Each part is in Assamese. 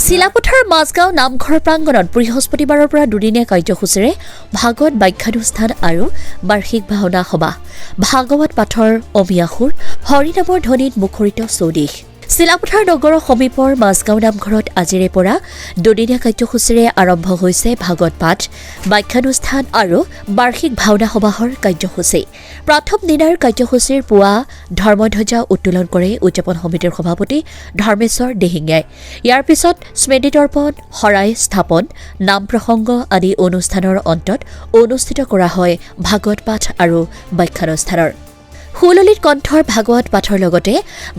চিলাপথাৰ মাজগাঁও নামঘৰ প্ৰাংগণত বৃহস্পতিবাৰৰ পৰা দুদিনীয়া কাৰ্যসূচীৰে ভাগৱত ব্যাখ্যানুষ্ঠান আৰু বাৰ্ষিক ভাওনা সভা ভাগৱত পাঠৰ অমিয়া সুৰ হৰিনামৰ ধ্বনিত মুখৰিত চৌদিশ চিলাপথাৰ নগৰৰ সমীপৰ মাজগাঁও নামঘৰত আজিৰে পৰা দুদিনীয়া কাৰ্যসূচীৰে আৰম্ভ হৈছে ভাগৱত পাঠ ব্যাখ্যানুষ্ঠান আৰু বাৰ্ষিক ভাওনা সভাৰ কাৰ্যসূচী প্ৰথম দিনাৰ কাৰ্যসূচীৰ পুৱা ধৰ্মধ্বজা উত্তোলন কৰে উদযাপন সমিতিৰ সভাপতি ধৰ্মেশ্বৰ দিহিঙীয়াই ইয়াৰ পিছত স্মৃতিতৰ্পণ শৰাই স্থাপন নাম প্ৰসংগ আদি অনুষ্ঠানৰ অন্তত অনুষ্ঠিত কৰা হয় ভাগৱত পাঠ আৰু ব্যাখ্যানুষ্ঠানৰ সুললিত কণ্ঠৰ ভাগৱত পাঠৰ লগতে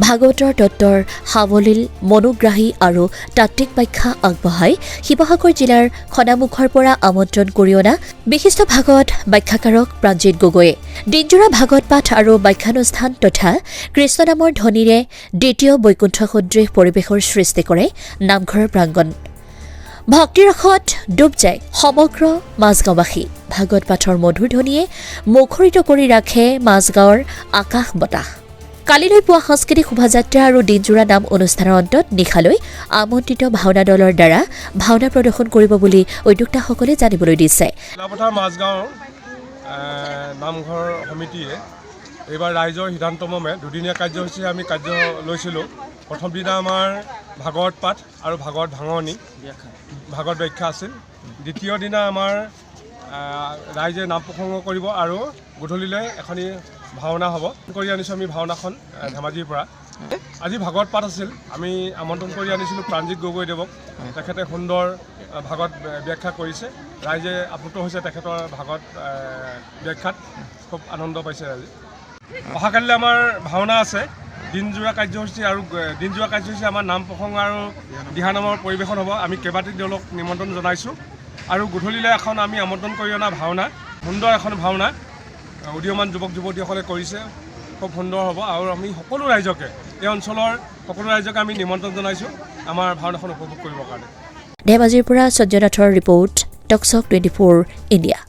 ভাগৱতৰ তত্বৰ সাৱলীল মনোগ্ৰাহী আৰু তাত্ত্বিক ব্যাখ্যা আগবঢ়াই শিৱসাগৰ জিলাৰ খনামুখৰ পৰা আমন্ত্ৰণ কৰি অনা বিশিষ্ট ভাগৱত ব্যাখ্যাকাৰক প্ৰাঞ্জিত গগৈয়ে দিনজোৰা ভাগৱত পাঠ আৰু ব্যাখ্যানুষ্ঠান তথা কৃষ্ণনামৰ ধ্বনিৰে দ্বিতীয় বৈকুণ্ঠ সদৃশ পৰিৱেশৰ সৃষ্টি কৰে নামঘৰৰ প্ৰাংগণ ভক্তিৰসত ডুব যায় সমগ্ৰ মাজগাঁওবাসী ভাগৱত পাঠৰ মধুৰ ধ্বনিয়ে মুখৰিত কৰি ৰাখে মাজগাঁৱৰ আকাশ বতাহ কালিলৈ পুৱা সাংস্কৃতিক শোভাযাত্ৰা আৰু দিনজোৰা নাম অনুষ্ঠানৰ অন্তত নিশালৈ আমন্ত্ৰিত ভাওনা দলৰ দ্বাৰা ভাওনা প্ৰদৰ্শন কৰিব বুলি উদ্যোক্তাসকলে জানিবলৈ দিছে চিলাপথাৰ মাজগাঁও নামঘৰ সমিতিয়ে এইবাৰ ৰাইজৰ সিদ্ধান্ত মৰ্মে দুদিনীয়া কাৰ্যসূচী আমি কাৰ্য লৈছিলোঁ প্ৰথম দিনা আমাৰ ভাগৱত পাঠ আৰু ভাগৱত ভাঙনি ভাগৱত ব্যাখ্যা আছিল দ্বিতীয় দিনা আমাৰ ৰাইজে নাম প্ৰসংগ কৰিব আৰু গধূলিলৈ এখনি ভাওনা হ'ব কৰি আনিছোঁ আমি ভাওনাখন ধেমাজিৰ পৰা আজি ভাগৱত পাঠ আছিল আমি আমন্ত্ৰণ কৰি আনিছিলোঁ প্ৰাঞ্জিত গগৈদেৱক তেখেতে সুন্দৰ ভাগৱত ব্যাখ্যা কৰিছে ৰাইজে আপ্লুত হৈছে তেখেতৰ ভাগৱত ব্যাখ্যাত খুব আনন্দ পাইছে আজি অহাকালিলৈ আমাৰ ভাওনা আছে দিনজোৰা কাৰ্যসূচী আৰু দিনজোৰা কাৰ্যসূচী আমাৰ নাম প্ৰসংগ আৰু দিহানামৰ পৰিৱেশন হ'ব আমি কেইবাটি দলক নিমন্ত্ৰণ জনাইছোঁ আৰু গধূলিলৈ এখন আমি আমন্ত্ৰণ কৰি অনা ভাওনা সুন্দৰ এখন ভাওনা উদীয়মান যুৱক যুৱতীসকলে কৰিছে খুব সুন্দৰ হ'ব আৰু আমি সকলো ৰাইজকে এই অঞ্চলৰ সকলো ৰাইজকে আমি নিমন্ত্ৰণ জনাইছোঁ আমাৰ ভাওনাখন উপভোগ কৰিবৰ কাৰণে ধেমাজিৰ পৰা সঞ্জয় নাথৰ ৰিপৰ্ট টকছক 24 ইণ্ডিয়া।